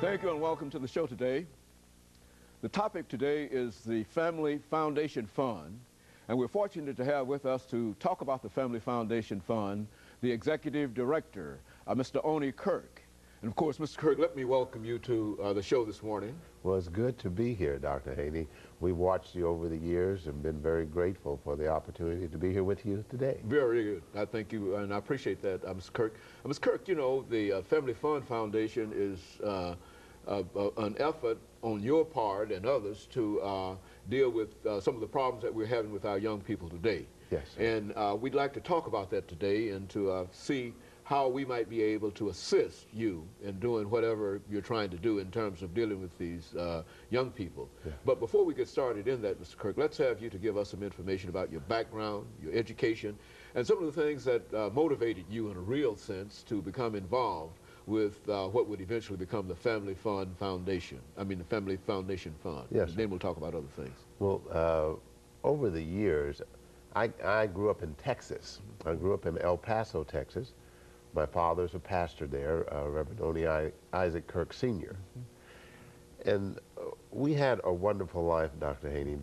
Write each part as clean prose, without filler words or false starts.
Thank you and welcome to the show today. The topic today is the Family Foundation Fund, and we're fortunate to have with us to talk about the Family Foundation Fund the Executive Director, Mr. Onnie Kirk. And of course, Mr. Kirk, let me welcome you to the show this morning. Well, it's good to be here, Dr. Haney. We've watched you over the years and been very grateful for the opportunity to be here with you today. Very good. I thank you, and I appreciate that, Mr. Kirk. Mr. Kirk, you know, the Family Fund Foundation is an effort on your part and others to deal with some of the problems that we're having with our young people today. Yes. And we'd like to talk about that today and to see how we might be able to assist you in doing whatever you're trying to do in terms of dealing with these young people. Yeah. But before we get started in that, Mr. Kirk, let's have you to give us some information about your background, your education, and some of the things that motivated you in a real sense to become involved with what would eventually become the Family Fund Foundation. I mean, the Family Foundation Fund. Yes. And then we'll talk about other things. Well, over the years, I grew up in Texas. I grew up in El Paso, Texas. My father's a pastor there, Reverend Onnie Isaac Kirk Sr. And we had a wonderful life, Dr. Haney.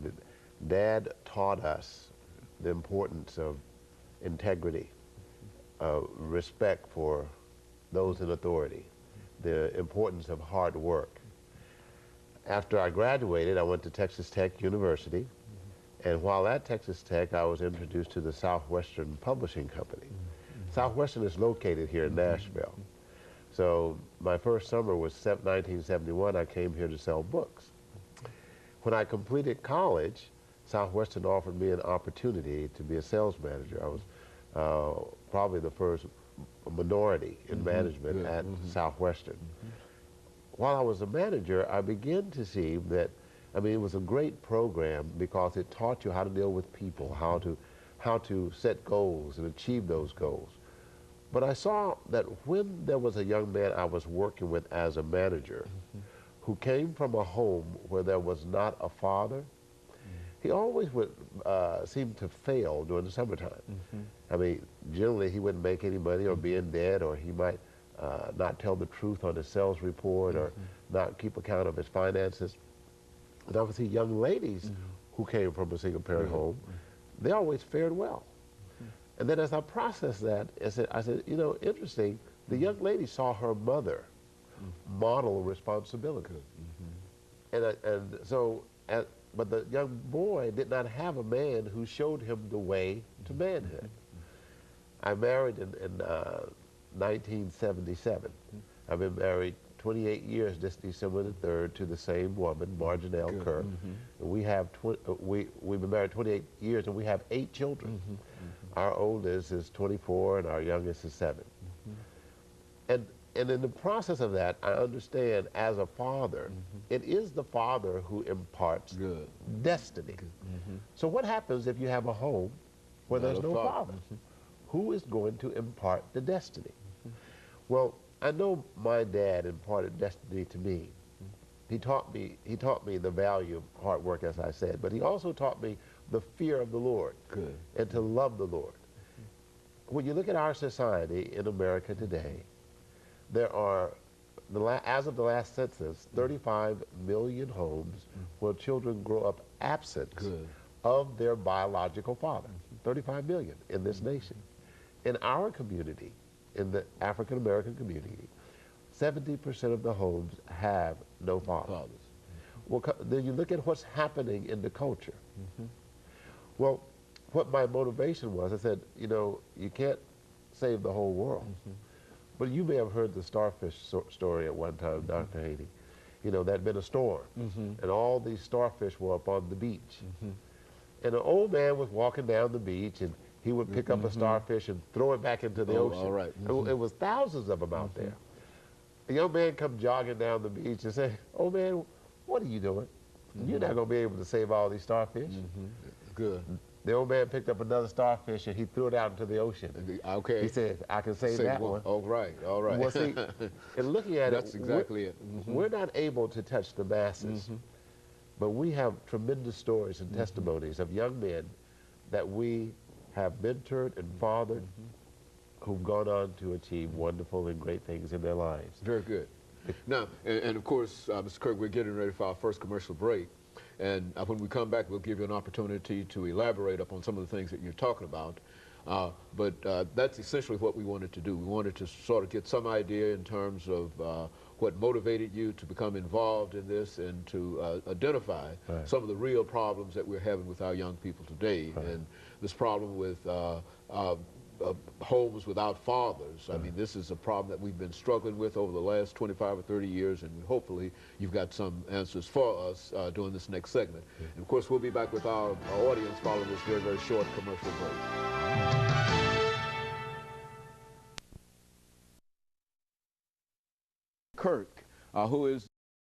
Dad taught us the importance of integrity, respect for those in authority, the importance of hard work. After I graduated, I went to Texas Tech University, and while at Texas Tech, I was introduced to the Southwestern Publishing Company. Southwestern is located here in Nashville. So my first summer was 1971. I came here to sell books. When I completed college, Southwestern offered me an opportunity to be a sales manager. I was probably the first minority in management at Southwestern. While I was a manager, I began to see that, I mean, it was a great program because it taught you how to deal with people, how to set goals and achieve those goals. But I saw that when there was a young man I was working with as a manager who came from a home where there was not a father, he always would seem to fail during the summertime. I mean, generally he wouldn't make any money or be in debt, or he might not tell the truth on his sales report or not keep account of his finances. And I would see young ladies who came from a single parent home, they always fared well. And then as I processed that, I said, you know, interesting, the young lady saw her mother model responsibility. But the young boy did not have a man who showed him the way to manhood. I married in 1977. I've been married 28 years this December the 3rd to the same woman, Marginelle Kirk. And we've been married 28 years and we have 8 children. Our oldest is 24 and our youngest is 7. And in the process of that, I understand as a father, it is the father who imparts destiny. So what happens if you have a home where there's no father? Who is going to impart the destiny? Well, I know my dad imparted destiny to me. He taught me the value of hard work, as I said, but he also taught me the fear of the Lord and to love the Lord. When you look at our society in America today, there are, as of the last census, 35 million homes where children grow up absent of their biological father. 35 million in this nation. In our community, in the African American community, 70% of the homes have no fathers. Well, then you look at what's happening in the culture. Well, what my motivation was, I said, you know, you can't save the whole world. But you may have heard the starfish story at one time, Dr. Haney. You know, there'd been a storm, and all these starfish were up on the beach. And an old man was walking down the beach, and he would pick up a starfish and throw it back into the ocean. All right. It was thousands of them out there. A young man come jogging down the beach and say, "Oh man, what are you doing? You're not going to be able to save all these starfish." Good. The old man picked up another starfish and he threw it out into the ocean. Okay. He said, "I can save that one." All right, all right. Well, see, in looking at that's exactly it. We're not able to touch the masses, but we have tremendous stories and testimonies of young men that we have mentored and fathered who've gone on to achieve wonderful and great things in their lives. Very good. Now, and of course, Mr. Kirk, we're getting ready for our first commercial break. And when we come back, we'll give you an opportunity to elaborate upon some of the things that you're talking about. But that's essentially what we wanted to do. We wanted to sort of get some idea in terms of what motivated you to become involved in this and to identify some of the real problems that we're having with our young people today. And this problem with homes without fathers. I mean, this is a problem that we've been struggling with over the last 25 or 30 years, and hopefully you've got some answers for us during this next segment. And of course, we'll be back with our audience following this very, very short commercial break. Kirk, who is